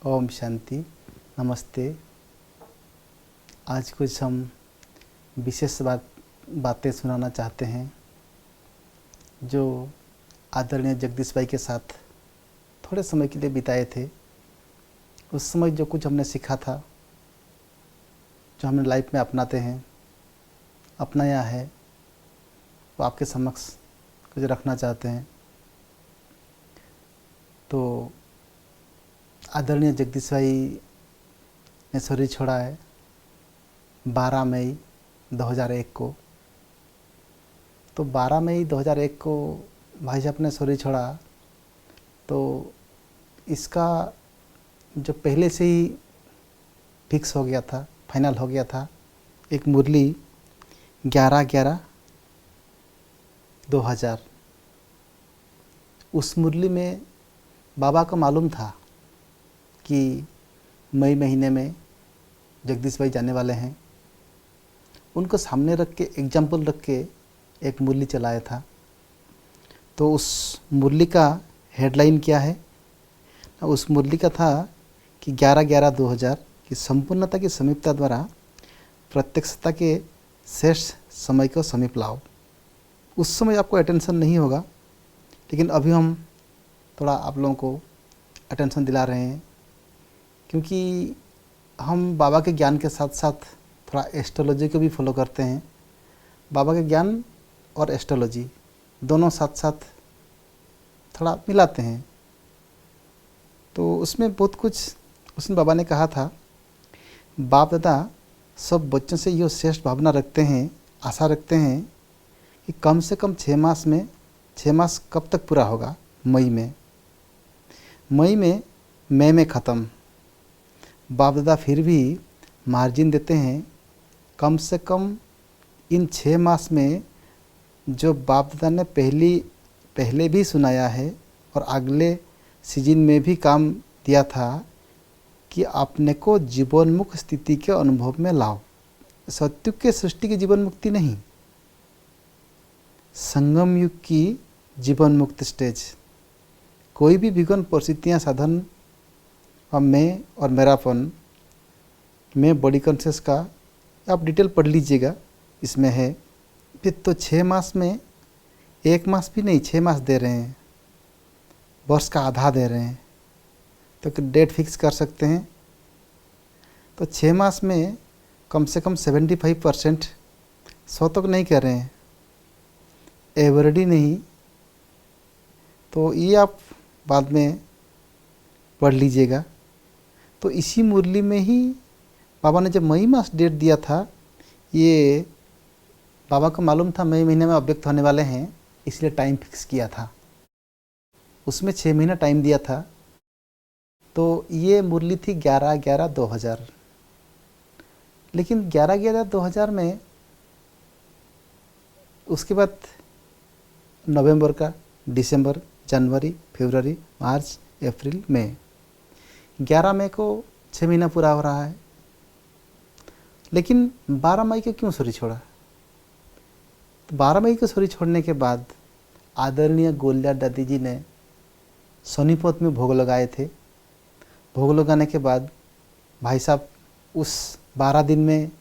ओम शांति। नमस्ते। आज कुछ हम विशेष बातें सुनाना चाहते हैं जो आदरणीय जगदीश भाई के साथ थोड़े समय के लिए बिताए थे। उस समय जो कुछ हमने सीखा था, जो हमने लाइफ में अपनाते हैं, अपनाया है, वो आपके समक्ष कुछ रखना चाहते हैं। तो आदरणीय जगदीश भाई ने शरीर छोड़ा है 12 मई 2001 को। तो 12 मई 2001 को भाई साहब ने शरीर छोड़ा। तो इसका जो पहले से ही फिक्स हो गया था, फाइनल हो गया था, एक मुरली 11/11/2000। उस मुरली में बाबा को मालूम था कि मई महीने में जगदीश भाई जाने वाले हैं। उनको सामने रख के, एग्जाम्पल रख के एक मुरली चलाया था। तो उस मुरली का हेडलाइन क्या है? उस मुरली का था कि 11/11/2000 की संपूर्णता की समीपता द्वारा प्रत्यक्षता के शेष समय को समीप लाओ। उस समय आपको अटेंशन नहीं होगा, लेकिन अभी हम थोड़ा आप लोगों को अटेंशन दिला रहे हैं, क्योंकि हम बाबा के ज्ञान के साथ साथ थोड़ा एस्ट्रोलॉजी को भी फॉलो करते हैं। बाबा के ज्ञान और एस्ट्रोलॉजी दोनों साथ साथ थोड़ा मिलाते हैं। तो उसमें बहुत कुछ उसमें बाबा ने कहा था, बाप दादा सब बच्चों से यह श्रेष्ठ भावना रखते हैं, आशा रखते हैं कि कम से कम 6 मास कब तक पूरा होगा? मई में ख़त्म। बाप दादा फिर भी मार्जिन देते हैं, कम से कम इन 6 मास में जो बाप दादा ने पहले भी सुनाया है और अगले सीजन में भी काम दिया था कि अपने को जीवनमुक्त स्थिति के अनुभव में लाओ। सत्युग के सृष्टि की जीवन मुक्ति नहीं, संगम युग की जीवन मुक्त स्टेज। कोई भी विघन परिस्थितियाँ, साधन और मैं और मेरापन में बॉडी कॉन्शियस का आप डिटेल पढ़ लीजिएगा, इसमें है। फिर तो 6 मास में 1 मास भी नहीं, 6 मास दे रहे हैं, वर्ष का आधा दे रहे हैं। तो डेट फिक्स कर सकते हैं। तो 6 मास में कम से कम 75%, 100 तक नहीं कह रहे हैं, एवरेज ही नहीं। तो ये आप बाद में पढ़ लीजिएगा। तो इसी मुरली में ही बाबा ने जब मई मास डेट दिया था, ये बाबा को मालूम था मई महीने में अव्यक्त होने वाले हैं, इसलिए टाइम फिक्स किया था। उसमें 6 महीना टाइम दिया था। तो ये मुरली थी 11/11/2000। लेकिन 11/11/2000 में उसके बाद नवंबर का, दिसंबर, जनवरी, फरवरी, मार्च, अप्रैल, मई, 11 मई को 6 महीना पूरा हो रहा है। लेकिन 12 मई को क्यों शरीर छोड़ा? तो 12 मई को शरीर छोड़ने के बाद आदरणीय गोलिया दादी जी ने सोनीपत में भोग लगाए थे। भोग लगाने के बाद भाई साहब उस 12 दिन में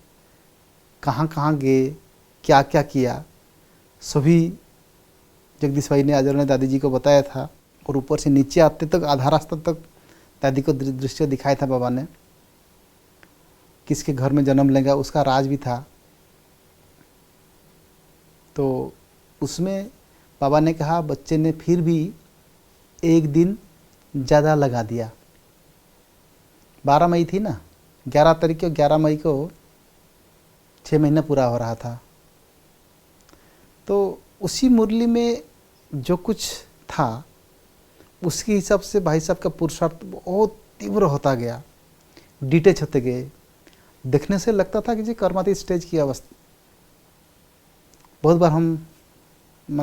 कहाँ कहाँ गए, क्या क्या किया, सभी जगदीश भाई ने आदरणीय दादी जी को बताया था। और ऊपर से नीचे आते तक, आधा रास्ता तक दादी को दृश्य दिखाया था बाबा ने। किसके घर में जन्म लेगा उसका राज भी था। तो उसमें बाबा ने कहा, बच्चे ने फिर भी एक दिन ज़्यादा लगा दिया। 12 मई थी ना, 11 तारीख को, 11 मई को 6 महीना पूरा हो रहा था। तो उसी मुरली में जो कुछ था, उसके हिसाब से भाई साहब का पुरुषार्थ बहुत तीव्र होता गया, डिटेच होते गए। देखने से लगता था कि जी कर्मातीत स्टेज की अवस्था। बहुत बार हम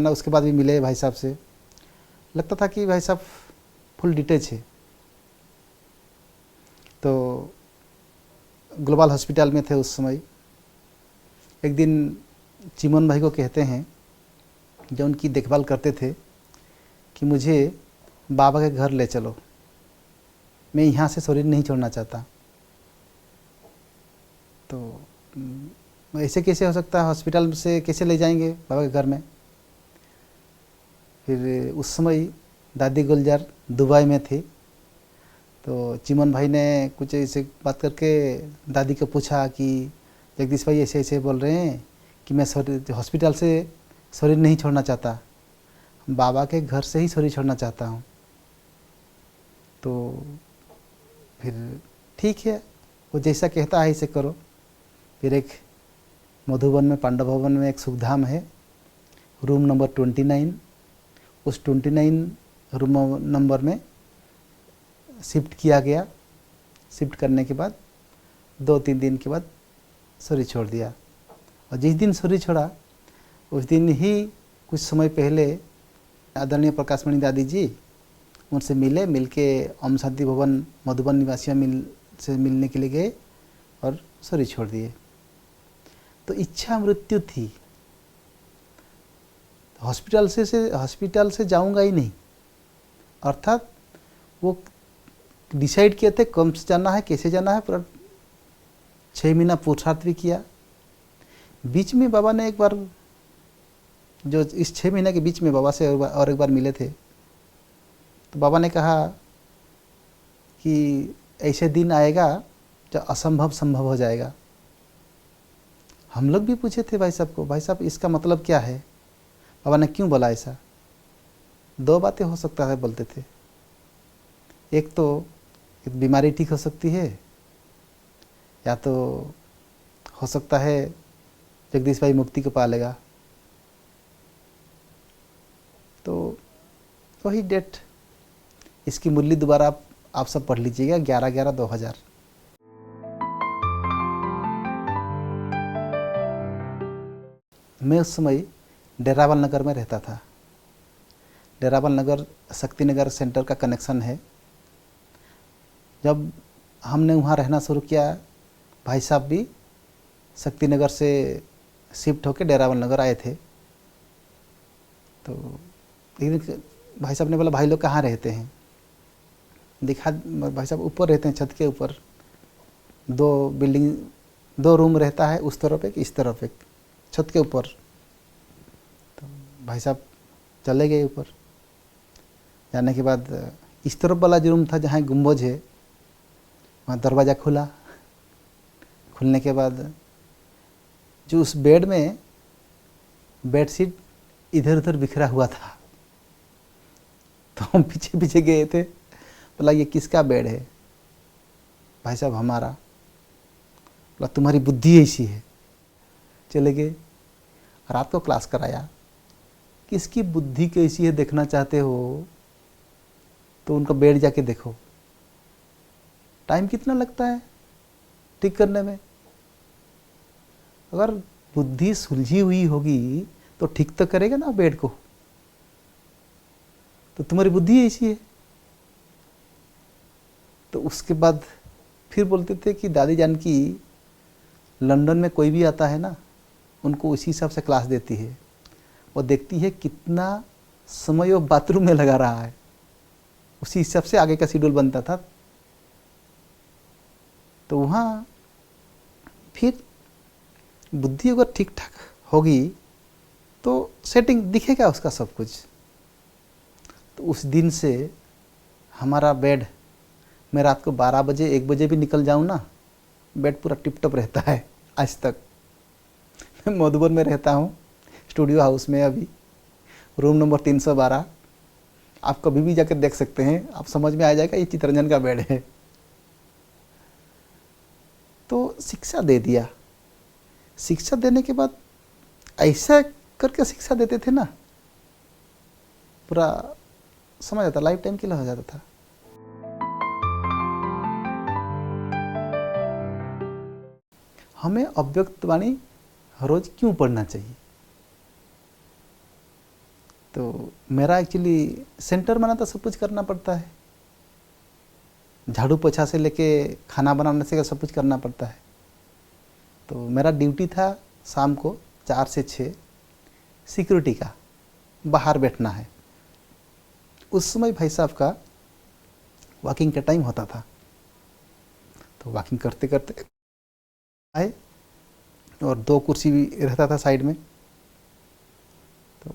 उसके बाद भी मिले भाई साहब से, लगता था कि भाई साहब फुल डिटेच है। तो ग्लोबल हॉस्पिटल में थे उस समय। एक दिन चिमन भाई को कहते हैं, जो उनकी देखभाल करते थे, कि मुझे बाबा के घर ले चलो, मैं यहाँ से शरीर नहीं छोड़ना चाहता। तो ऐसे कैसे हो सकता है, हॉस्पिटल से कैसे ले जाएंगे बाबा के घर में। फिर उस समय दादी गुलजार दुबई में थी, तो चिमन भाई ने कुछ ऐसे बात करके दादी को पूछा कि जगदीश भाई ऐसे ऐसे बोल रहे हैं कि मैं हॉस्पिटल से शरीर नहीं छोड़ना चाहता, बाबा के घर से ही शरीर छोड़ना चाहता हूँ। तो फिर ठीक है, वो जैसा कहता है ऐसे करो। फिर एक मधुबन में पांडव भवन में एक सुखधाम है, रूम नंबर 29, उस 29 रूम नंबर में शिफ्ट किया गया। शिफ्ट करने के बाद 2-3 दिन के बाद शरीर छोड़ दिया। और जिस दिन शरीर छोड़ा उस दिन ही कुछ समय पहले आदरणीय प्रकाश मणि दादी जी उनसे मिलके ओम शांति भवन मधुबन निवासियों से मिलने के लिए गए और शरीर छोड़ दिए। तो इच्छा मृत्यु थी, हॉस्पिटल से जाऊंगा ही नहीं, अर्थात वो डिसाइड किए थे कब से जाना है, कैसे जाना है, पर 6 महीना पुरुषार्थ भी किया। बीच में बाबा ने एक बार, जो इस 6 महीने के बीच में बाबा से और एक बार मिले थे, तो बाबा ने कहा कि ऐसे दिन आएगा जब असंभव संभव हो जाएगा। हम लोग भी पूछे थे भाई साहब को, भाई साहब इसका मतलब क्या है, बाबा ने क्यों बोला ऐसा। 2 बातें हो सकता है बोलते थे, एक तो बीमारी ठीक हो सकती है, या तो हो सकता है जगदीश भाई मुक्ति को पा लेगा। तो वही डेट, इसकी मुरली दोबारा आप सब पढ़ लीजिएगा, 11/11/2000। मैं उस समय डेरावाल नगर में रहता था। डेरावाल नगर शक्ति नगर सेंटर का कनेक्शन है। जब हमने वहाँ रहना शुरू किया, भाई साहब भी शक्ति नगर से शिफ्ट होकर डेरावाल नगर आए थे। तो एक दिन भाई साहब ने बोला, भाई लोग कहाँ रहते हैं। दिखा, भाई साहब ऊपर रहते हैं, छत के ऊपर 2 रूम रहता है, उस तरफ एक, इस तरफ एक, छत के ऊपर। तो भाई साहब चले गए ऊपर। जाने के बाद इस तरफ वाला जो रूम था जहाँ गुम्बज है, वहाँ दरवाज़ा खुला। खुलने के बाद जो उस बेड में बेडशीट इधर उधर बिखरा हुआ था, तो हम पीछे पीछे गए थे, बोला ये किसका बेड है। भाई साहब हमारा। बोला तुम्हारी बुद्धि ऐसी है। चले गए, रात को क्लास कराया, किसकी बुद्धि कैसी है देखना चाहते हो तो उनका बेड जाके देखो। टाइम कितना लगता है ठीक करने में। अगर बुद्धि सुलझी हुई होगी तो ठीक तो करेगा ना बेड को। तो तुम्हारी बुद्धि ऐसी है। तो उसके बाद फिर बोलते थे कि दादी जान की लंदन में कोई भी आता है ना, उनको उसी हिसाब से क्लास देती है। वो देखती है कितना समय वो बाथरूम में लगा रहा है, उसी हिसाब से आगे का शेड्यूल बनता था। तो वहाँ फिर बुद्धि अगर ठीक ठाक होगी तो सेटिंग दिखेगा उसका सब कुछ। तो उस दिन से हमारा बेड, मैं रात को 12 बजे 1 बजे भी निकल जाऊँ ना, बेड पूरा टिप टॉप रहता है आज तक। मैं मधुबन में रहता हूँ, स्टूडियो हाउस में, अभी रूम नंबर 312। आप कभी भी जाकर देख सकते हैं, आप समझ में आ जाएगा ये चितरंजन का बेड है। तो शिक्षा दे दिया। शिक्षा देने के बाद ऐसा करके शिक्षा देते थे ना, पूरा समझ आता, लाइफ टाइम के लिए हो जाता था। हमें अव्यक्त वाणी रोज क्यों पढ़ना चाहिए। तो मेरा एक्चुअली सेंटर में ना तो सब कुछ करना पड़ता है, झाड़ू पोछा से लेके खाना बनाने से सब कुछ करना पड़ता है। तो मेरा ड्यूटी था शाम को 4 से 6 सिक्योरिटी का, बाहर बैठना है। उस समय भाई साहब का वॉकिंग का टाइम होता था। तो वॉकिंग करते करते आए और 2 कुर्सी भी रहता था साइड में, तो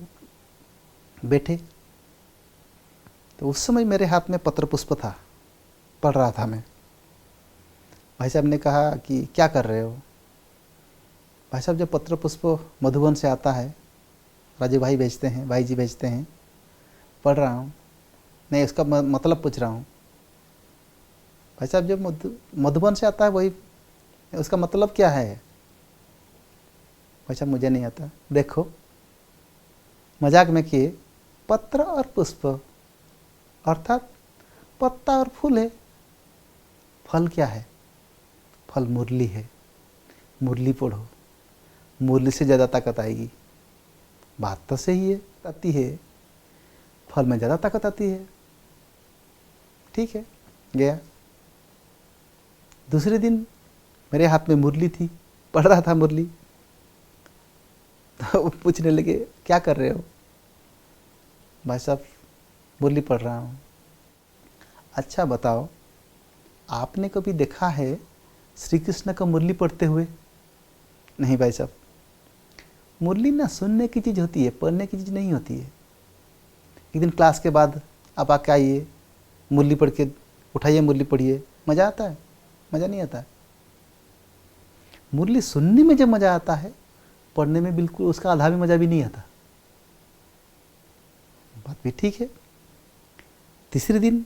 बैठे। तो उस समय मेरे हाथ में पत्र पुष्प था, पढ़ रहा था मैं। भाई साहब ने कहा कि क्या कर रहे हो? भाई साहब, जब पत्र पुष्प मधुबन से आता है, राजू भाई भेजते हैं, भाई जी भेजते हैं, पढ़ रहा हूँ। नहीं, उसका मतलब पूछ रहा हूँ। भाई साहब, जब मधुबन से आता है वही, उसका मतलब क्या है? भाई साहब, मुझे नहीं आता। देखो, मजाक में किए, पत्र और पुष्प अर्थात पत्ता और फूल है। फल क्या है? फल मुरली है। मुरली पढ़ो, मुरली से ज़्यादा ताकत आएगी। बात तो सही है, आती है, फल में ज़्यादा ताकत आती है। ठीक है, गया। दूसरे दिन मेरे हाथ में मुरली थी, पढ़ रहा था मुरली। तो पूछने लगे, क्या कर रहे हो? भाई साहब, मुरली पढ़ रहा हूँ। अच्छा बताओ, आपने कभी देखा है श्री कृष्ण का मुरली पढ़ते हुए? नहीं भाई साहब, मुरली ना सुनने की चीज़ होती है, पढ़ने की चीज़ नहीं होती है। एक दिन क्लास के बाद आप आके आइए, मुरली पढ़ के उठाइए, मुरली पढ़िए, मज़ा आता है? मज़ा नहीं आता है। मुरली सुनने में जब मज़ा आता है, पढ़ने में बिल्कुल उसका आधा भी मज़ा भी नहीं आता। बात भी ठीक है। तीसरे दिन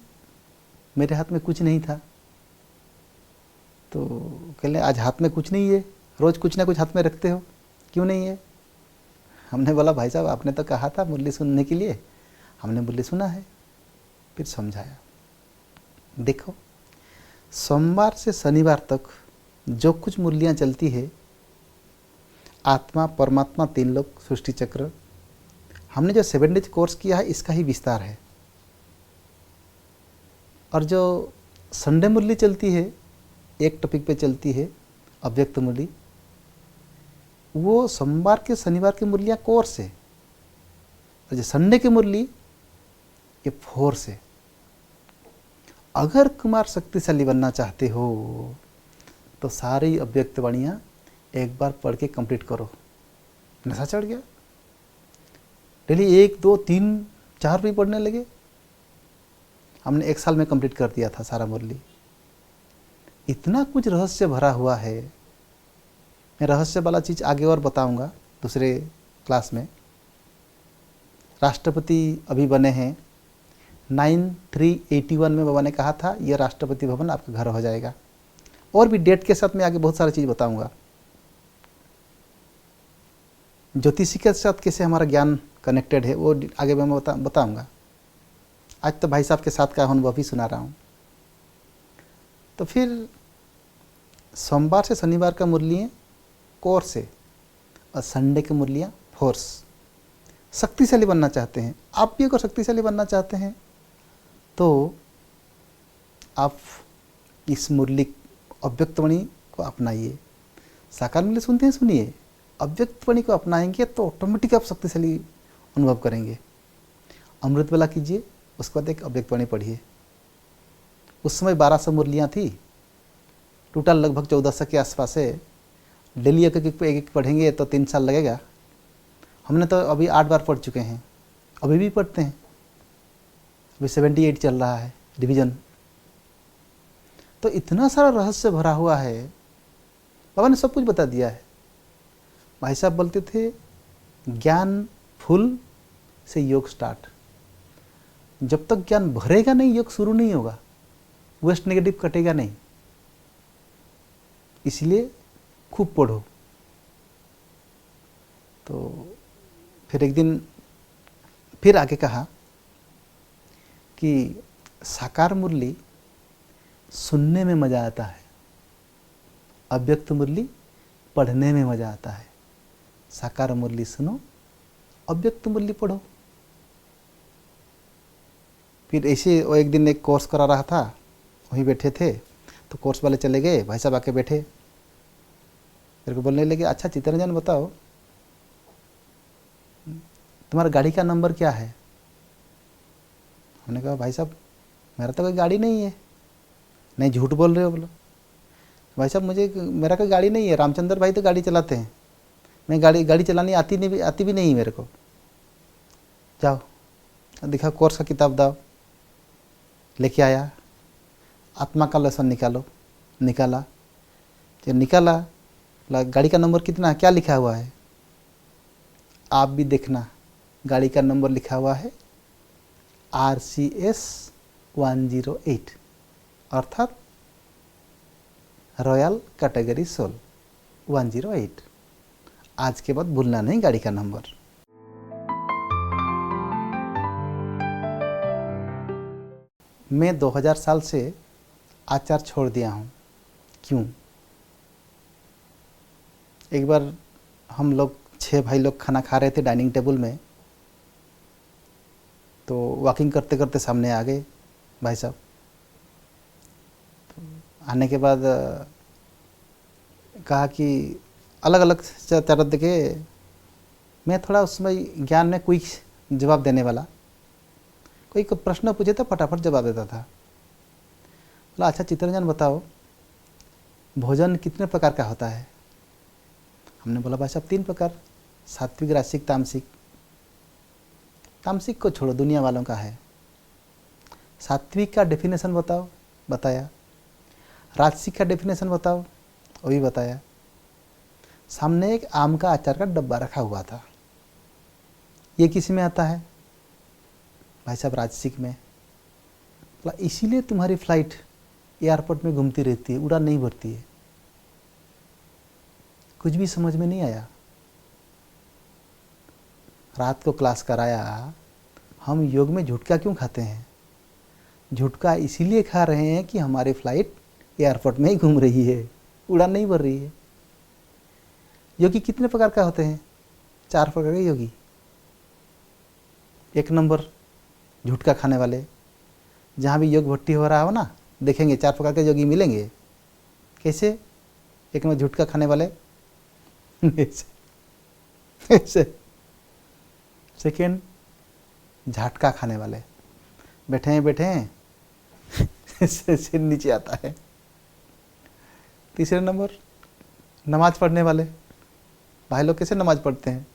मेरे हाथ में कुछ नहीं था, तो कहले आज हाथ में कुछ नहीं है, रोज़ कुछ ना कुछ हाथ में रखते हो, क्यों नहीं है? हमने बोला, भाई साहब आपने तो कहा था मुरली सुनने के लिए, हमने मुरली सुना है। फिर समझाया, देखो, सोमवार से शनिवार तक जो कुछ मुरलियाँ चलती है, आत्मा परमात्मा 3 लोक सृष्टि चक्र, हमने जो 7 डेज कोर्स किया है इसका ही विस्तार है। और जो संडे मुरली चलती है, एक टॉपिक पे चलती है, अव्यक्त मुरली, वो सोमवार के शनिवार की मुरलियाँ कोर्स है। और जो संडे की मुरली, ये फोर्स है। अगर कुमार शक्तिशाली बनना चाहते हो तो सारी अव्यक्त वाणियाँ एक बार पढ़ के कंप्लीट करो। नशा चढ़ गया, डेली 1, 2, 3, 4 भी पढ़ने लगे। हमने 1 साल में कंप्लीट कर दिया था सारा मुरली। इतना कुछ रहस्य भरा हुआ है। मैं रहस्य वाला चीज़ आगे और बताऊंगा दूसरे क्लास में। राष्ट्रपति अभी बने हैं, 9381 में बाबा ने कहा था यह राष्ट्रपति भवन आपका घर हो जाएगा। और भी डेट के साथ मैं आगे बहुत सारी चीज़ बताऊंगा। ज्योतिषी के साथ कैसे हमारा ज्ञान कनेक्टेड है वो आगे मैं बताऊंगा। आज तो भाई साहब के साथ का अनुभव भी सुना रहा हूँ। तो फिर सोमवार से शनिवार का मुरलियाँ कोर्स है और संडे की मुरलियाँ फोर्स। शक्तिशाली बनना चाहते हैं आप भी, अगर शक्तिशाली बनना चाहते हैं तो आप इस मुरली अव्यक्तवाणी को अपनाइए। साकार मुरली सुनते हैं, सुनिए, अव्यक्तवाणी को अपनाएंगे तो ऑटोमेटिक आप शक्तिशाली अनुभव करेंगे। अमृत वाला कीजिए, उसके बाद एक अव्यक्तवाणी पढ़िए। उस समय 1200 मुरलियाँ थी, टोटल लगभग 1400 के आसपास है। डेली एक एक पढ़ेंगे तो 3 साल लगेगा। हमने तो अभी 8 बार पढ़ चुके हैं, अभी भी पढ़ते हैं। अभी 78 चल रहा है रिवीजन। तो इतना सारा रहस्य भरा हुआ है, बाबा ने सब कुछ बता दिया है। भाई साहब बोलते थे ज्ञान फुल से योग स्टार्ट। जब तक ज्ञान भरेगा नहीं, योग शुरू नहीं होगा, वेस्ट नेगेटिव कटेगा नहीं। इसलिए खूब पढ़ो। तो फिर एक दिन फिर आगे कहा कि साकार मुरली सुनने में मज़ा आता है, अव्यक्त मुरली पढ़ने में मज़ा आता है। साकार मुरली सुनो, अव्यक्त मुरली पढ़ो। फिर ऐसे वो एक दिन एक कोर्स करा रहा था, वहीं बैठे थे, तो कोर्स वाले चले गए, भाई साहब आके बैठे, मेरे को बोलने लगे, अच्छा चित्तरंजन बताओ तुम्हारा गाड़ी का नंबर क्या है? हमने कहा भाई साहब मेरा तो कोई गाड़ी नहीं है। नहीं, झूठ बोल रहे हो बोलो। भाई साहब मुझे, मेरा कोई गाड़ी नहीं है, रामचंद्र भाई तो गाड़ी चलाते हैं, मैं गाड़ी चलानी आती भी नहीं मेरे को। जाओ दिखाओ, कोर्स का किताब दाओ। लेके आया, आत्मा का लेसन निकालो। निकाला, जब निकाला गाड़ी का नंबर कितना है, क्या लिखा हुआ है, आप भी देखना। गाड़ी का नंबर लिखा हुआ है RCS 108, अर्थात रॉयल कैटेगरी सोल 108। आज के बाद भूलना नहीं गाड़ी का नंबर। मैं 2000 साल से आचार छोड़ दिया हूँ। क्यों? एक बार हम लोग 6 भाई लोग खाना खा रहे थे डाइनिंग टेबल में, तो वॉकिंग करते करते सामने आ गए भाई साहब। तो आने के बाद कहा कि अलग अलग तरह देखे, मैं थोड़ा उसमें ज्ञान में क्विक जवाब देने वाला, कोई प्रश्न पूछे तो फटाफट जवाब देता था। बोला अच्छा चित्रंजन बताओ, भोजन कितने प्रकार का होता है? हमने बोला भाई साहब 3 प्रकार, सात्विक, राजसिक, तामसिक। तामसिक को छोड़ो, दुनिया वालों का है। सात्विक का डेफिनेशन बताओ, बताया। राजसिक का डेफिनेशन बताओ, वो भी बताया। सामने एक आम का अचार का डब्बा रखा हुआ था। ये किस में आता है? भाई साहब राजसिक में। बोला इसीलिए तुम्हारी फ्लाइट एयरपोर्ट में घूमती रहती है, उड़ान नहीं भरती है। कुछ भी समझ में नहीं आया। रात को क्लास कराया, हम योग में झुटका क्यों खाते हैं? झुटका इसीलिए खा रहे हैं कि हमारी फ्लाइट एयरपोर्ट में ही घूम रही है, उड़ान नहीं भर रही है। योगी कितने प्रकार का होते हैं? 4 प्रकार के योगी। 1 नंबर झुटका खाने वाले। जहाँ भी योग भट्टी हो रहा हो ना, देखेंगे 4 प्रकार के योगी मिलेंगे। कैसे? 1 नंबर झुटका खाने वाले ऐसे। सेकेंड झटका खाने वाले, बैठे हैं सिर नीचे आता है। तीसरे नंबर नमाज पढ़ने वाले। भाई लोग कैसे नमाज पढ़ते हैं?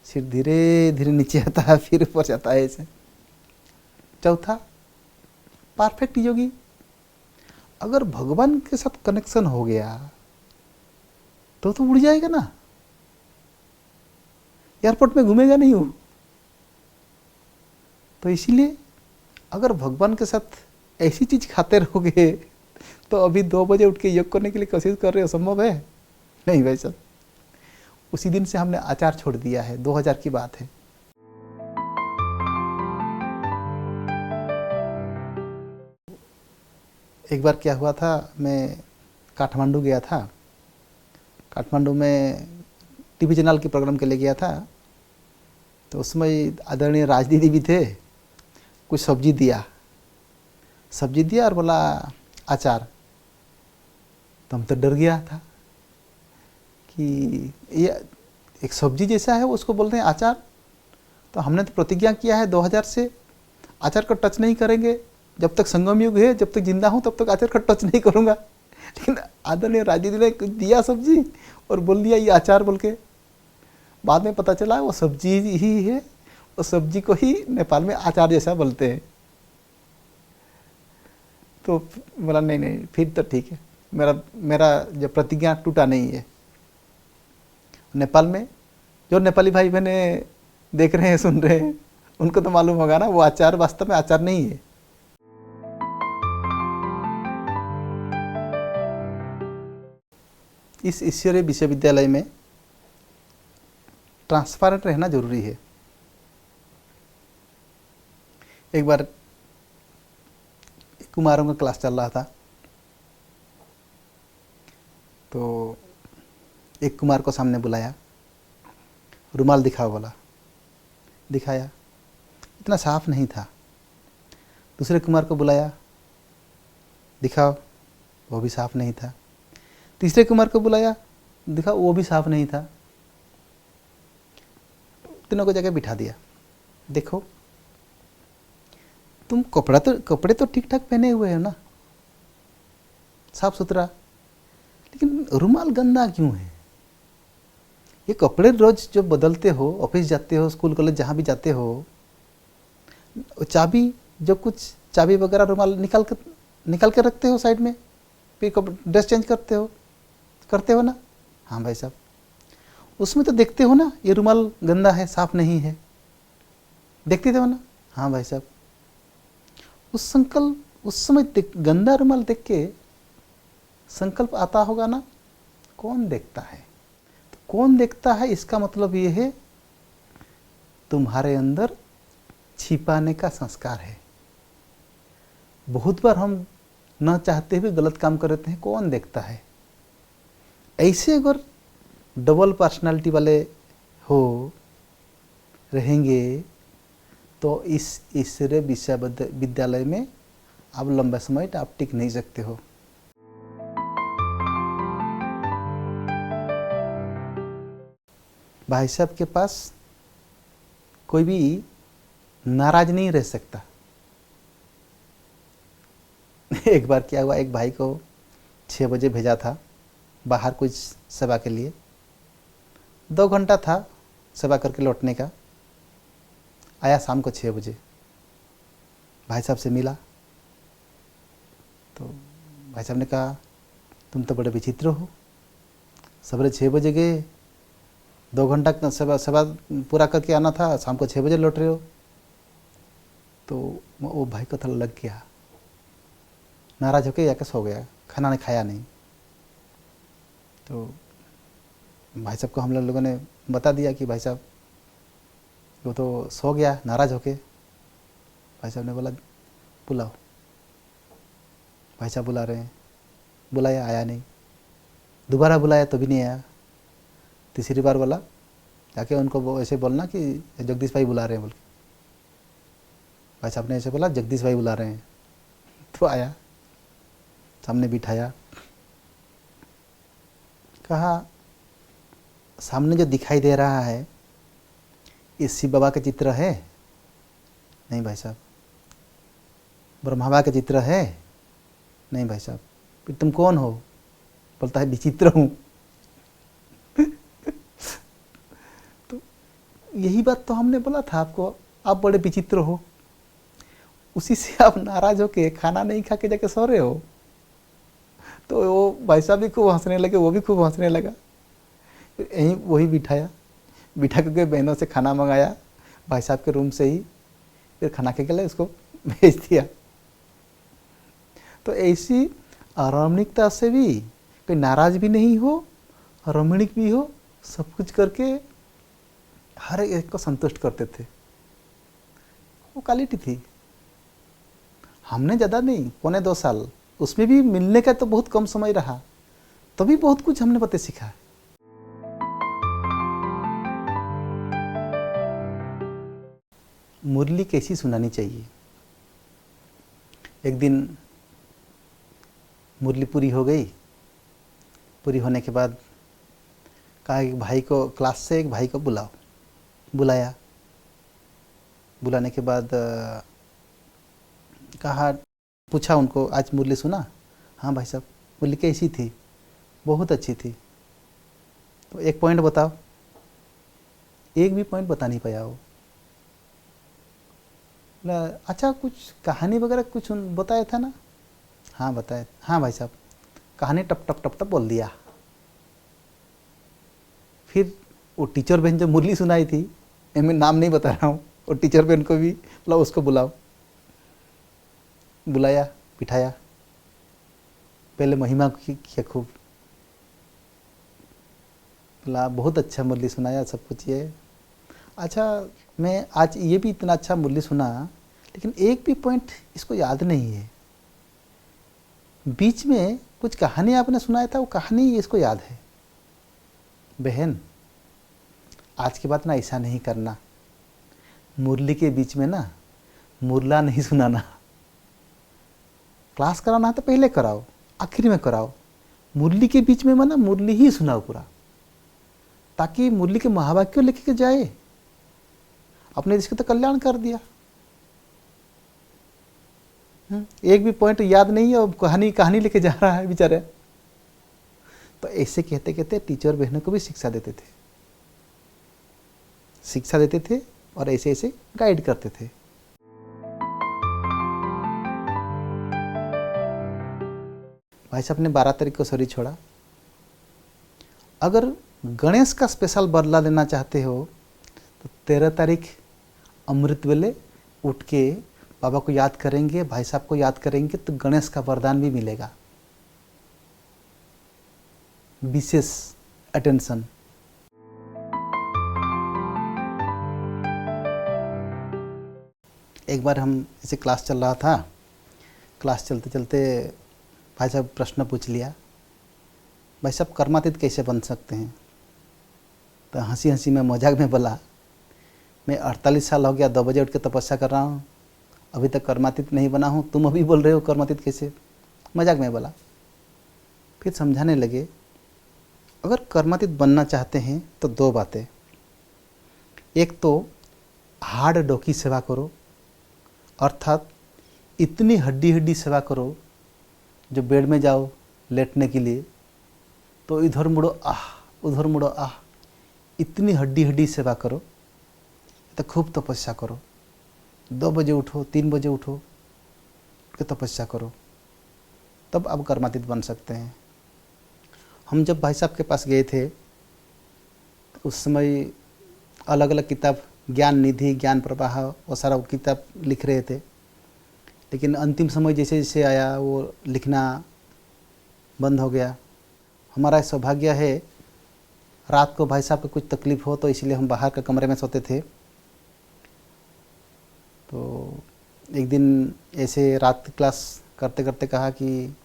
सिर धीरे धीरे नीचे आता है, फिर ऊपर जाता है ऐसे। चौथा परफेक्ट योगी। अगर भगवान के साथ कनेक्शन हो गया तो उड़ जाएगा ना, एयरपोर्ट में घूमेगा नहीं वो। तो इसीलिए अगर भगवान के साथ ऐसी चीज खाते रहोगे तो अभी 2 बजे उठ के योग करने के लिए कोशिश कर रहे हो, संभव है? नहीं भाई साहब। उसी दिन से हमने आचार छोड़ दिया है, 2000 की बात है। एक बार क्या हुआ था, मैं काठमांडू गया था। काठमांडू में टीवी चैनल के प्रोग्राम के लिए गया था। तो उसमें आदरणीय राज दीदी भी थे। कुछ सब्जी दिया और बोला अचार। तो हम तो डर गया था कि ये एक सब्जी जैसा है, उसको बोलते हैं अचार। तो हमने तो प्रतिज्ञा किया है 2000 से अचार को टच नहीं करेंगे, जब तक संगम युग है, जब तक जिंदा हूँ तब तक अचार का टच नहीं करूँगा। लेकिन आदरणीय राज दीदी ने दिया सब्जी और बोल दिया ये अचार बोल के। बाद में पता चला वो सब्जी ही है, उस सब्जी को ही नेपाल में अचार जैसा बोलते हैं। तो बोला नहीं फिर तो ठीक है, मेरा जो प्रतिज्ञा टूटा नहीं है। नेपाल में जो नेपाली भाई बहने देख रहे हैं, सुन रहे हैं, उनको तो मालूम होगा ना वो अचार वास्तव में अचार नहीं है। इस ईश्वरीय विश्वविद्यालय में ट्रांसपेरेंट रहना जरूरी है। एक बार कुमारों का क्लास चल रहा था, तो एक कुमार को सामने बुलाया, रुमाल दिखाओ बोला। दिखाया, इतना साफ नहीं था। दूसरे कुमार को बुलाया, दिखाओ, वो भी साफ नहीं था। तीसरे कुमार को बुलाया, दिखाओ, वो भी साफ नहीं था। तीनों को जगह बिठा दिया। देखो तुम कपड़े तो ठीक ठाक पहने हुए हो ना, साफ सुथरा, लेकिन रुमाल गंदा क्यों है? ये कपड़े रोज जो बदलते हो, ऑफिस जाते हो, स्कूल कॉलेज जहाँ भी जाते हो, चाबी जो कुछ चाबी वगैरह रुमाल निकाल के रखते हो साइड में, फिर ड्रेस चेंज करते हो ना। हाँ भाई साहब, उसमें तो देखते हो ना ये रुमाल गंदा है, साफ नहीं है, देखते थे हो ना। हाँ भाई साहब, उस समय गंदा रुमाल देख के संकल्प आता होगा ना, कौन देखता है? तो कौन देखता है इसका मतलब ये है तुम्हारे अंदर छिपाने का संस्कार है। बहुत बार हम न चाहते हुए गलत काम कर देते हैं, कौन देखता है? ऐसे अगर डबल पर्सनालिटी वाले हो रहेंगे तो इस ईश्वरीय विद्यालय में आप लंबा समय आप टिक नहीं सकते हो। भाई साहब के पास कोई भी नाराज नहीं रह सकता। एक बार क्या हुआ, एक भाई को 6 बजे भेजा था बाहर कुछ सेवा के लिए, 2 घंटा था सेवा करके लौटने का। आया शाम को 6 बजे, भाई साहब से मिला तो भाई साहब ने कहा तुम तो बड़े विचित्र हो, सवेरे 6 बजे गए, 2 घंटा सेवा पूरा करके आना था, शाम को 6 बजे लौट रहे हो। तो वो भाई को थोड़ा लग गया, नाराज होके जाके सो गया, खाना नहीं खाया नहीं। तो भाई साहब को हम लोगों ने बता दिया कि भाई साहब वो तो सो गया नाराज होके। भाई साहब ने बोला बुलाओ। भाई साहब बुला रहे हैं, बुलाया, आया नहीं। दोबारा बुलाया तो भी नहीं आया। तीसरी बार बोला, जाके उनको ऐसे बोलना कि जगदीश भाई बुला रहे हैं बोल के। भाई साहब ने ऐसे बोला जगदीश भाई बुला रहे हैं। तो आया, सामने बिठाया, कहा सामने जो दिखाई दे रहा है ये शिव बाबा का चित्र है? नहीं भाई साहब। ब्रह्मा बाबा का चित्र है? नहीं भाई साहब। फिर तुम कौन हो? बोलता है विचित्र हूँ। तो यही बात तो हमने बोला था आपको, आप बड़े विचित्र हो। उसी से आप नाराज होके खाना नहीं खा के जाके सो रहे हो। तो वो भाई साहब भी खूब हंसने लगे, वो भी खूब हंसने लगा। फिर यहीं वही बिठा करके बहनों से खाना मंगाया भाई साहब के रूम से ही, फिर खाना के लिए उसको भेज दिया। तो ऐसी रमणीकता से भी कोई नाराज भी नहीं हो, रमणीक भी हो, सब कुछ करके हर एक को संतुष्ट करते थे। वो क्वालिटी थी। हमने ज़्यादा नहीं, 1.25 साल, उसमें भी मिलने का तो बहुत कम समय रहा, तभी बहुत कुछ हमने पते सीखा। मुरली कैसी सुनानी चाहिए? एक दिन मुरली पूरी हो गई। पूरी होने के बाद कहा एक भाई को, क्लास से एक भाई को बुलाया। बुलाने के बाद कहा, पूछा उनको आज मुरली सुना? हाँ भाई साहब। मुरली कैसी थी? बहुत अच्छी थी। तो एक पॉइंट बताओ। एक भी पॉइंट बता नहीं पाया वो। अच्छा कुछ कहानी वगैरह कुछ बताया था ना? हाँ बताया। हाँ भाई साहब। कहानी टप टप बोल दिया। फिर वो टीचर बहन जो मुरली सुनाई थी, मैं नाम नहीं बता रहा हूँ, वो टीचर बहन को भी बोला उसको बुलाओ। बुलाया, बिठाया, पहले महिमा किया खूब, बोला बहुत अच्छा मुरली सुनाया, सब कुछ ये। अच्छा मैं आज ये भी इतना अच्छा मुरली सुना, लेकिन एक भी पॉइंट इसको याद नहीं है। बीच में कुछ कहानी आपने सुनाया था, वो कहानी इसको याद है। बहन आज के बाद ना ऐसा नहीं करना, मुरली के बीच में ना मुरला नहीं सुनाना। क्लास कराना है तो पहले कराओ, आखिर में कराओ। मुरली के बीच में ना मुरली ही सुनाओ पूरा, ताकि मुरली के महावाक्य लेके के जाए। अपने देश का तो कल्याण कर दिया। एक भी पॉइंट याद नहीं है और कहानी लेके जा रहा है बेचारे। तो ऐसे कहते कहते टीचर बहनों को भी शिक्षा देते थे और ऐसे ऐसे गाइड करते थे। भाई साहब ने 12 तारीख को शरीर छोड़ा। अगर गणेश का स्पेशल बदला लेना चाहते हो तो 13 तारीख अमृत वेले उठ के बाबा को याद करेंगे, भाई साहब को याद करेंगे तो गणेश का वरदान भी मिलेगा, विशेष अटेंशन। एक बार हम ऐसे क्लास चल रहा था, क्लास चलते चलते भाई साहब प्रश्न पूछ लिया, भाई साहब कर्मातीत कैसे बन सकते हैं? तो हंसी हंसी में मजाक में बोला, मैं 48 साल हो गया 2 बजे उठ के तपस्या कर रहा हूँ, अभी तक कर्मातीत नहीं बना हूँ, तुम अभी बोल रहे हो कर्मातीत कैसे? मजाक में बोला। फिर समझाने लगे, अगर कर्मातीत बनना चाहते हैं तो 2 बातें, एक तो हार्ड डोकी सेवा करो, अर्थात इतनी हड्डी हड्डी सेवा करो जो बेड में जाओ लेटने के लिए तो इधर मुड़ो आह, उधर मुड़ो आह, इतनी हड्डी हड्डी सेवा करो, तो खूब तपस्या करो, 2 बजे उठो, 3 बजे उठो कि तपस्या करो, तब आप कर्मातीत बन सकते हैं। हम जब भाई साहब के पास गए थे उस समय अलग अलग किताब, ज्ञान निधि, ज्ञान प्रवाह, वो सारा किताब लिख रहे थे, लेकिन अंतिम समय जैसे जैसे आया वो लिखना बंद हो गया। हमारा सौभाग्य है, रात को भाई साहब को कुछ तकलीफ़ हो तो इसलिए हम बाहर के कमरे में सोते थे। तो एक दिन ऐसे रात की क्लास करते करते कहा कि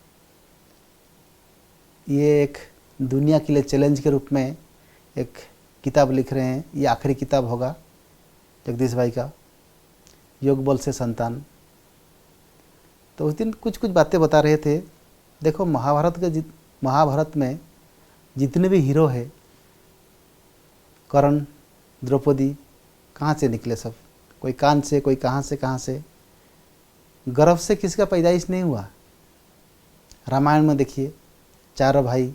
ये एक दुनिया के लिए चैलेंज के रूप में एक किताब लिख रहे हैं, ये आखिरी किताब होगा जगदीश भाई का, योग बल से संतान। तो उस दिन कुछ कुछ बातें बता रहे थे। देखो महाभारत में जितने भी हीरो हैं, कर्ण, द्रौपदी, कहाँ से निकले सब? कोई कान से, कोई कहाँ से। गर्भ से किसका पैदाइश नहीं हुआ। रामायण में देखिए, चारों भाई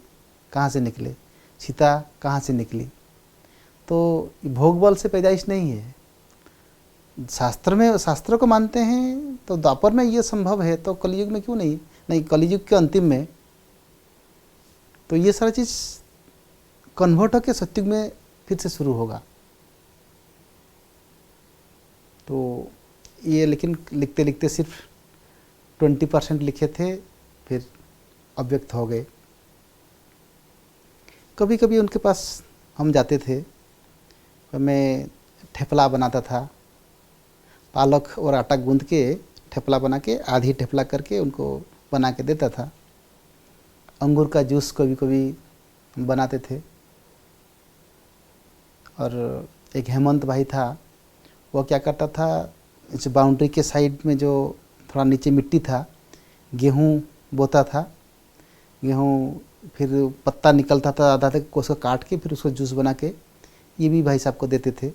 कहाँ से निकले, सीता कहाँ से निकली। तो भोग बल से पैदाइश नहीं है। शास्त्र को मानते हैं तो द्वापर में ये संभव है, तो कलयुग में क्यों नहीं? कलयुग के अंतिम में तो ये सारी चीज़ कन्वर्ट होकर सत्युग में फिर से शुरू होगा। तो ये लेकिन लिखते लिखते सिर्फ 20% लिखे थे, फिर अव्यक्त हो गए। कभी कभी उनके पास हम जाते थे, मैं ठेपला बनाता था, पालक और आटा गूंद के ठेपला बना के आधी ठेपला करके उनको बना के देता था। अंगूर का जूस कभी कभी बनाते थे। और एक हेमंत भाई था, वो क्या करता था, इस बाउंड्री के साइड में जो थोड़ा नीचे मिट्टी था, गेहूँ बोता था, गेहूँ फिर पत्ता निकलता था आधा तक, उसको काट के फिर उसको जूस बना के ये भी भाई साहब को देते थे।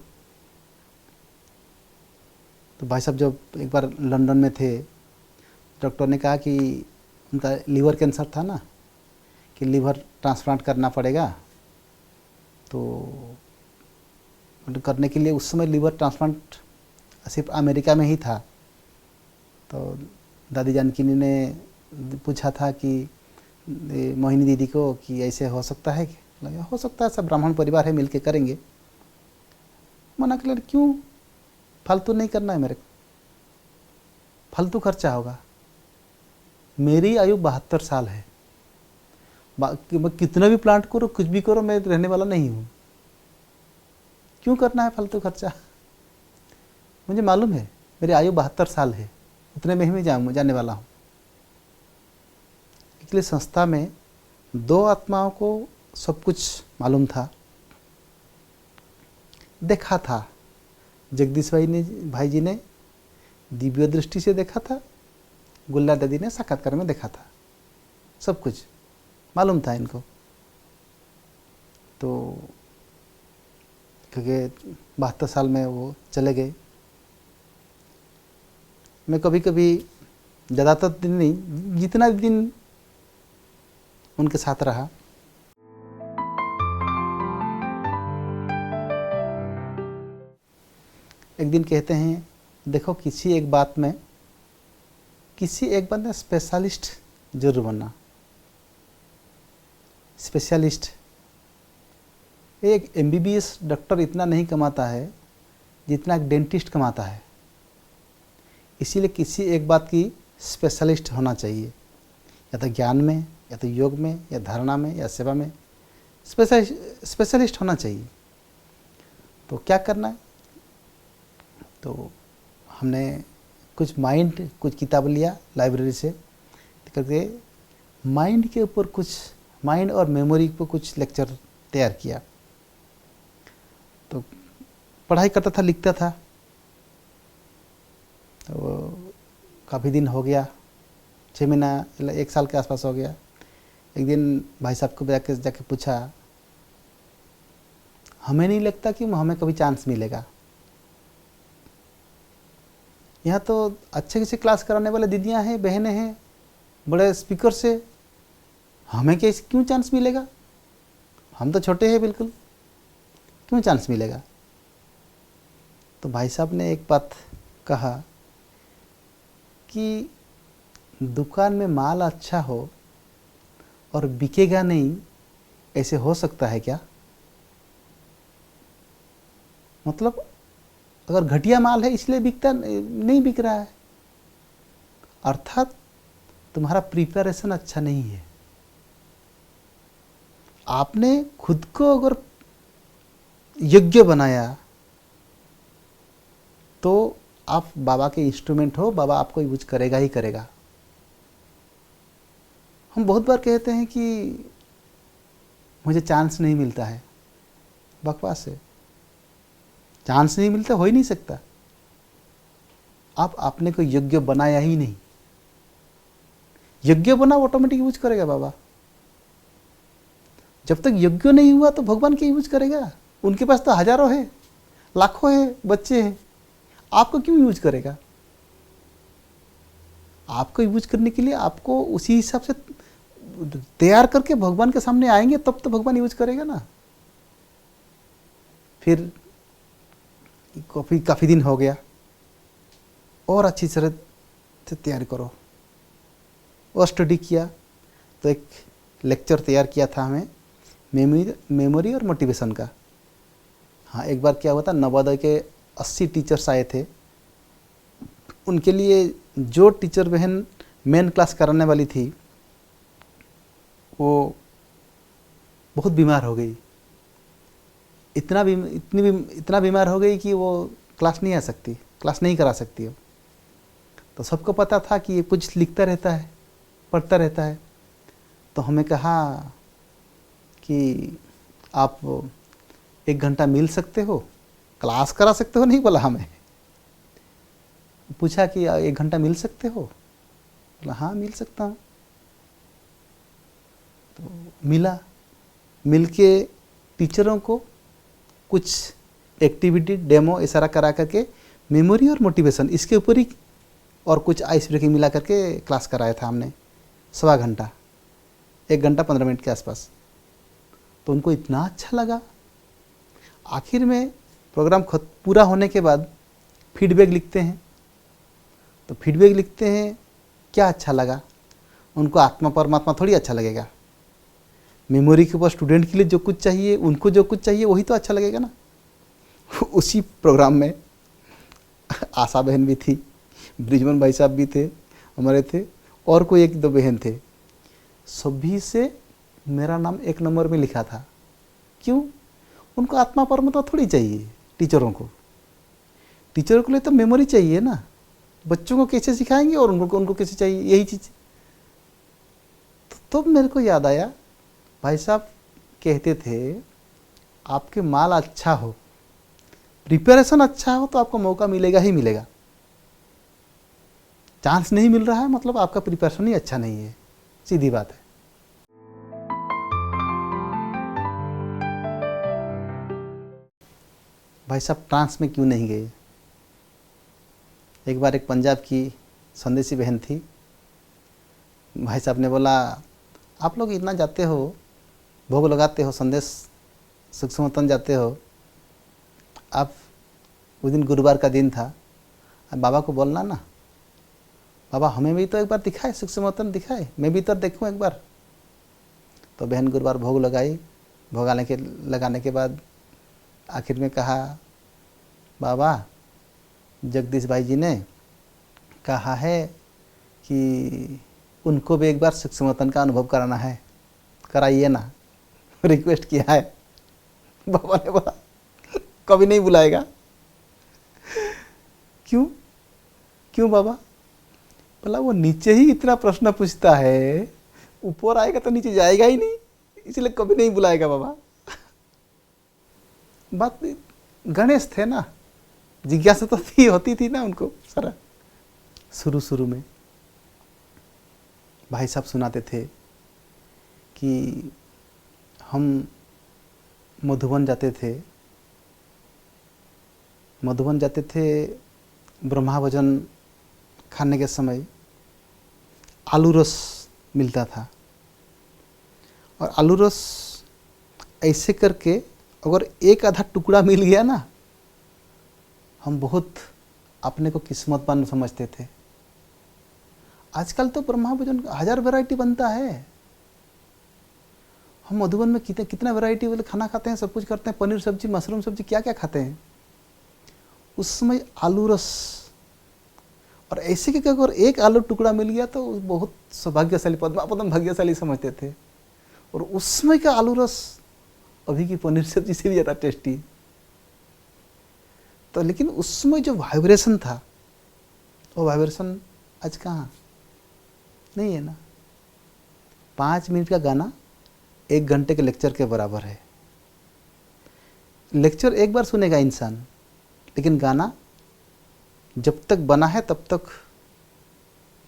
तो भाई साहब जब एक बार लंदन में थे, डॉक्टर ने कहा कि उनका लीवर कैंसर था ना, कि लीवर ट्रांसप्लांट करना पड़ेगा। तो करने के लिए उस समय लीवर ट्रांसप्लांट सिर्फ अमेरिका में ही था। तो दादी जानकी ने पूछा था कि मोहिनी दीदी को कि ऐसे हो सकता है? लगा हो सकता है, सब ब्राह्मण परिवार है, मिलके करेंगे। मना कर, क्यों, फालतू नहीं करना है मेरे को, फालतू खर्चा होगा। मेरी आयु 72 साल है, मैं कितना भी प्लांट करो, कुछ भी करो, मैं रहने वाला नहीं हूँ, क्यों करना है फालतू खर्चा? मुझे मालूम है मेरी आयु 72 साल है, उतने में ही मैं जाने वाला हूँ। इसलिए संस्था में 2 आत्माओं को सब कुछ मालूम था, देखा था। जगदीश भाई जी ने दिव्य दृष्टि से देखा था, गुल्ला दादी ने साक्षात्कार में देखा था, सब कुछ मालूम था इनको। तो क्योंकि 72 साल में वो चले गए। मैं कभी कभी ज़्यादातर दिन नहीं, जितना दिन उनके साथ रहा। एक दिन कहते हैं, देखो किसी एक बात में स्पेशलिस्ट जरूर बनना। स्पेशलिस्ट, एक एमबीबीएस डॉक्टर इतना नहीं कमाता है जितना एक डेंटिस्ट कमाता है। इसीलिए किसी एक बात की स्पेशलिस्ट होना चाहिए, या तो ज्ञान में, या तो योग में, या धारणा में, या सेवा में स्पेशलिस्ट होना चाहिए। तो क्या करना है, तो हमने कुछ किताब लिया लाइब्रेरी से करके, माइंड के ऊपर माइंड और मेमोरी पर कुछ लेक्चर तैयार किया। तो पढ़ाई करता था, लिखता था। तो काफ़ी दिन हो गया, 6 महीना 1 साल के आसपास हो गया। एक दिन भाई साहब को जाके पूछा, हमें नहीं लगता कि हमें कभी चांस मिलेगा। यहाँ तो अच्छे से क्लास कराने वाले दीदियाँ हैं, बहनें हैं, बड़े स्पीकर से, हमें क्यों चांस मिलेगा? हम तो छोटे हैं बिल्कुल, क्यों चांस मिलेगा? तो भाई साहब ने एक बात कहा कि दुकान में माल अच्छा हो और बिकेगा नहीं, ऐसे हो सकता है क्या? मतलब अगर घटिया माल है इसलिए नहीं बिक रहा है, अर्थात तुम्हारा प्रिपरेशन अच्छा नहीं है। आपने खुद को अगर योग्य बनाया तो आप बाबा के इंस्ट्रूमेंट हो, बाबा आपको यूज करेगा ही करेगा। हम बहुत बार कहते हैं कि मुझे चांस नहीं मिलता है, बकवास है। चांस नहीं मिलता, हो ही नहीं सकता। आप आपने को योग्य बनाया ही नहीं। योग्य बना, ऑटोमेटिक यूज करेगा बाबा। जब तक योग्य नहीं हुआ तो भगवान क्या यूज करेगा? उनके पास तो हजारों है, लाखों है, बच्चे हैं, आपको क्यों यूज करेगा? आपको यूज करने के लिए आपको उसी हिसाब से तैयार करके भगवान के सामने आएंगे, तब तो भगवान यूज करेगा ना। फिर काफ़ी दिन हो गया, और अच्छी तरह से तैयारी करो, और स्टडी किया। तो एक लेक्चर तैयार किया था हमें मेमोरी और मोटिवेशन का। हाँ, एक बार क्या हुआ था, नवोदय के 80 टीचर्स आए थे। उनके लिए जो टीचर बहन मेन क्लास कराने वाली थी वो बहुत बीमार हो गई। इतना बीमार हो गई कि वो क्लास नहीं आ सकती, क्लास नहीं करा सकती हो। तो सबको पता था कि ये कुछ लिखता रहता है, पढ़ता रहता है। तो हमें कहा कि आप 1 घंटा मिल सकते हो, क्लास करा सकते हो नहीं बोला हमें। पूछा कि 1 घंटा मिल सकते हो? बोला हाँ मिल सकता हूँ। तो मिल के टीचरों को कुछ एक्टिविटी डेमो इशारा करा करके मेमोरी और मोटिवेशन इसके ऊपर ही और कुछ आइस ब्रेकिंग मिला करके क्लास कराया था हमने, 1.25 घंटा, 1 घंटा 15 मिनट के आसपास। तो उनको इतना अच्छा लगा। आखिर में प्रोग्राम पूरा होने के बाद फीडबैक लिखते हैं। तो फीडबैक लिखते हैं क्या अच्छा लगा। उनको आत्मा परमात्मा थोड़ी अच्छा लगेगा। मेमोरी के ऊपर स्टूडेंट के लिए जो कुछ चाहिए, उनको जो कुछ चाहिए वही तो अच्छा लगेगा ना। उसी प्रोग्राम में आशा बहन भी थी, ब्रिजमन भाई साहब भी थे, हमारे थे, और कोई 1-2 बहन थे। सभी से मेरा नाम 1 नंबर में लिखा था। क्यों? उनको आत्मा परमात्मा थोड़ी चाहिए। टीचरों को लिए तो मेमोरी चाहिए ना। बच्चों को कैसे सिखाएंगे और उनको कैसे चाहिए, यही चीज़। तो मेरे को याद आया, भाई साहब कहते थे आपके माल अच्छा हो, प्रिपरेशन अच्छा हो तो आपको मौका मिलेगा ही मिलेगा। चांस नहीं मिल रहा है मतलब आपका प्रिपरेशन ही अच्छा नहीं है, सीधी बात है। भाई साहब ट्रांस में क्यों नहीं गए? एक बार एक पंजाब की संदेशी बहन थी, भाई साहब ने बोला, आप लोग इतना जाते हो, भोग लगाते हो, संदेश सुख समर्पण जाते हो, आप उस दिन गुरुवार का दिन था, अब बाबा को बोलना ना, बाबा हमें भी तो एक बार दिखाए, सुख समर्पण दिखाए, मैं भी तो देखूं एक बार। तो बहन गुरुवार भोग लगाई, भोग लगाने के बाद आखिर में कहा, बाबा जगदीश भाई जी ने कहा है कि उनको भी एक बार सुख समर्पण का अनुभव कराना है, कराइए ना, रिक्वेस्ट किया है। बाबा ने बोला कभी नहीं बुलाएगा। क्यों क्यों बाबा? बोला वो नीचे ही इतना प्रश्न पूछता है, ऊपर आएगा तो नीचे जाएगा ही नहीं, इसलिए कभी नहीं बुलाएगा बाबा। बात गणेश थे ना, जिज्ञासा तो थी, होती थी ना उनको सारा। शुरू में भाई साहब सुनाते थे कि हम मधुबन जाते थे, ब्रह्मा भोजन खाने के समय आलू रस मिलता था, और आलू रस ऐसे करके अगर एक आधा टुकड़ा मिल गया ना, हम बहुत अपने को किस्मतवान समझते थे। आजकल तो ब्रह्मा भोजन 1000 वैरायटी बनता है। हम मधुबन में कितना वैरायटी वाले खाना खाते हैं, सब कुछ करते हैं, पनीर सब्जी, मशरूम सब्जी, क्या क्या खाते हैं। उस समय आलू रस, और ऐसे कि अगर एक आलू टुकड़ा मिल गया तो बहुत सौभाग्यशाली, पद्म भाग्यशाली समझते थे। और उस समय का आलू रस अभी की पनीर सब्जी से भी ज़्यादा टेस्टी। तो लेकिन उस समय जो वाइब्रेशन था, वो वाइब्रेशन आज कहाँ नहीं है ना। 5 मिनट का गाना 1 घंटे के लेक्चर के बराबर है। लेक्चर एक बार सुनेगा इंसान, लेकिन गाना जब तक बना है तब तक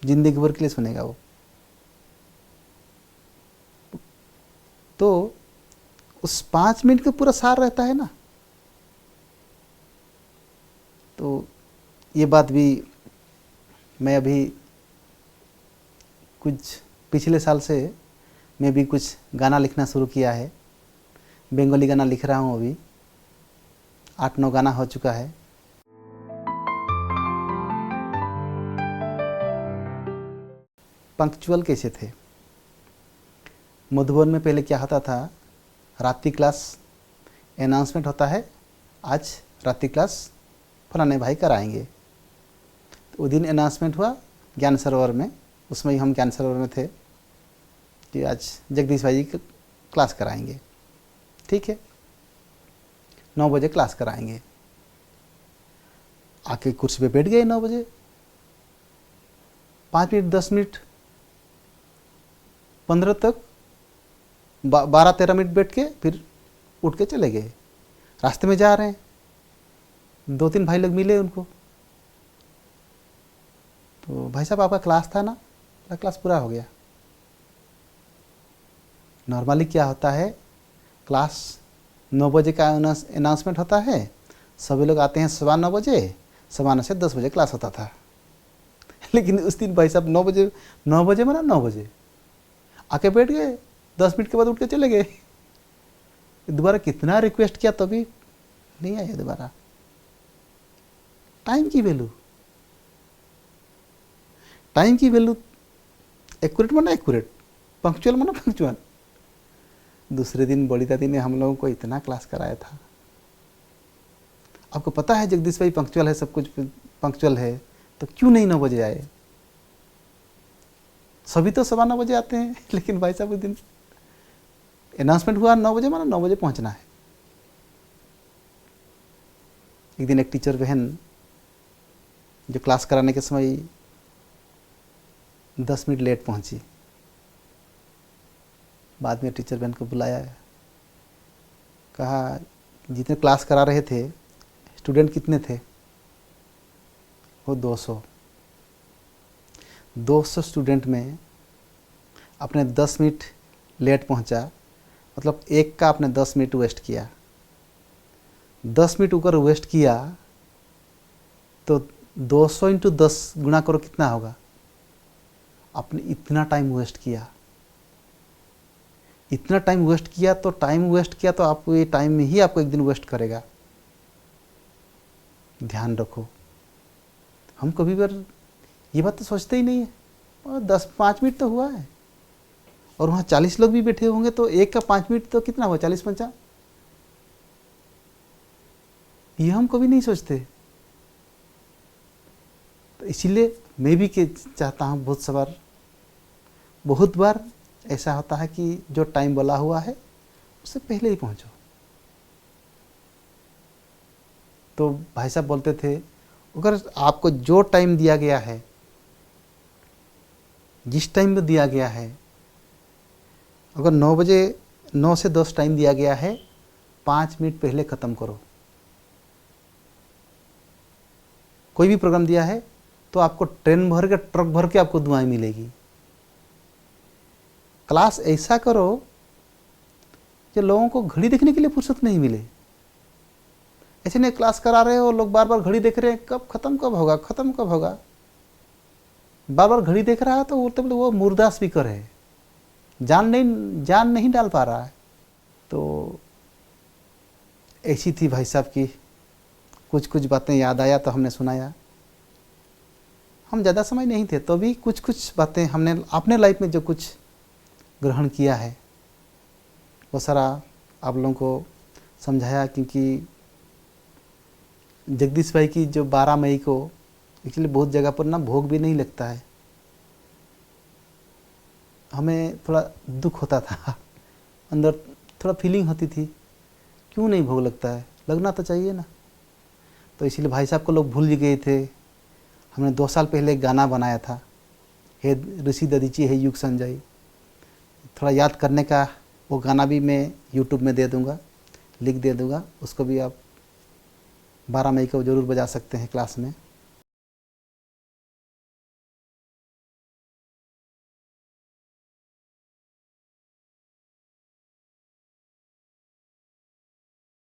जिंदगी भर के लिए सुनेगा वो। तो उस 5 मिनट का पूरा सार रहता है ना। तो ये बात भी मैं अभी कुछ पिछले साल से मैं भी कुछ गाना लिखना शुरू किया है। बंगाली गाना लिख रहा हूँ, अभी 8-9 गाना हो चुका है। पंक्चुअल कैसे थे? मधुबन में पहले क्या होता था, रात्रि क्लास अनाउंसमेंट होता है, आज रात्रि क्लास फलाने भाई कराएंगे। तो उस दिन अनाउंसमेंट हुआ ज्ञान सरोवर में, उसमें ही हम ज्ञान सरोवर में थे कि आज जगदीश भाई जी क्लास कराएंगे। ठीक है, 9 बजे क्लास कराएंगे। आके कुर्सी पे बैठ गए 9 बजे, 5 मिनट 10 मिनट 15 तक 12-13 मिनट बैठ के फिर उठ के चले गए। रास्ते में जा रहे हैं, 2-3 भाई लोग मिले उनको, तो भाई साहब आपका क्लास था ना? क्लास पूरा हो गया। नॉर्मली क्या होता है, क्लास 9 बजे का अनाउंसमेंट होता है, सभी लोग आते हैं 9:15 बजे, 9:15 से 10 बजे क्लास होता था। लेकिन उस दिन भाई साहब 9 बजे माना 9 बजे आके बैठ गए, 10 मिनट के बाद उठ के चले गए। दोबारा कितना रिक्वेस्ट किया तभी नहीं आया दोबारा। टाइम की वैल्यू, एक्यूरेट माना एक्यूरेट, पंक्चुअल माना पंक्चुअल। दूसरे दिन बड़ी दादी ने हम लोगों को इतना क्लास कराया था। आपको पता है जगदीश भाई पंक्चुअल है, सब कुछ पंक्चुअल है, तो क्यों नहीं 9 बजे आए? सभी तो 9:15 बजे आते हैं, लेकिन भाई साहब उस दिन अनाउंसमेंट हुआ 9 बजे, माना 9 बजे पहुंचना है। एक दिन एक टीचर बहन जो क्लास कराने के समय 10 मिनट लेट पहुंची। बाद में टीचर बहन को बुलाया, कहा जितने क्लास करा रहे थे स्टूडेंट कितने थे? वो 200 स्टूडेंट में आपने 10 मिनट लेट पहुंचा, मतलब एक का आपने 10 मिनट वेस्ट किया। 10 मिनट ऊपर वेस्ट किया तो 200 × 10 गुणा करो, कितना होगा? आपने इतना टाइम वेस्ट किया, इतना टाइम वेस्ट किया, तो टाइम वेस्ट किया तो आपको ये टाइम में ही आपको एक दिन वेस्ट करेगा। ध्यान रखो। हम कभी बार ये बात तो सोचते ही नहीं है, और 10-5 मिनट तो हुआ है, और वहाँ 40 लोग भी बैठे होंगे, तो एक का 5 मिनट तो कितना हुआ, 40-50। ये हम कभी नहीं सोचते। तो इसीलिए मैं भी चाहता हूँ, बहुत बार ऐसा होता है कि जो टाइम बोला हुआ है उससे पहले ही पहुँचो। तो भाई साहब बोलते थे, अगर आपको जो टाइम दिया गया है, जिस टाइम में दिया गया है, अगर 9 बजे 9 से 10 टाइम दिया गया है, 5 मिनट पहले ख़त्म करो। कोई भी प्रोग्राम दिया है तो आपको ट्रेन भर के, ट्रक भर के आपको दुआएं मिलेगी। क्लास ऐसा करो कि लोगों को घड़ी देखने के लिए फुर्सत नहीं मिले। ऐसे नहीं क्लास करा रहे हो, लोग बार बार घड़ी देख रहे हैं, कब ख़त्म कब होगा, ख़त्म कब होगा। बार बार घड़ी देख रहा है तो बोलते बोले वो मुर्दा स्पीकर है, जान नहीं डाल पा रहा है। तो ऐसी थी भाई साहब की कुछ बातें याद आया तो हमने सुनाया। हम ज़्यादा समय नहीं थे, तो भी कुछ बातें हमने अपने लाइफ में जो कुछ ग्रहण किया है वो सारा आप लोगों को समझाया। क्योंकि जगदीश भाई की जो 12 मई को एक्चुअली बहुत जगह पर ना भोग भी नहीं लगता है। हमें थोड़ा दुख होता था, अंदर थोड़ा फीलिंग होती थी, क्यों नहीं भोग लगता है, लगना तो चाहिए ना। तो इसीलिए भाई साहब को लोग भूल ही गए थे। हमने 2 साल पहले एक गाना बनाया था, हे ऋषि दधीची है युग संजय। थोड़ा याद करने का, वो गाना भी मैं यूट्यूब में दे दूँगा, लिंक दे दूँगा, उसको भी आप 12 मई को ज़रूर बजा सकते हैं क्लास में।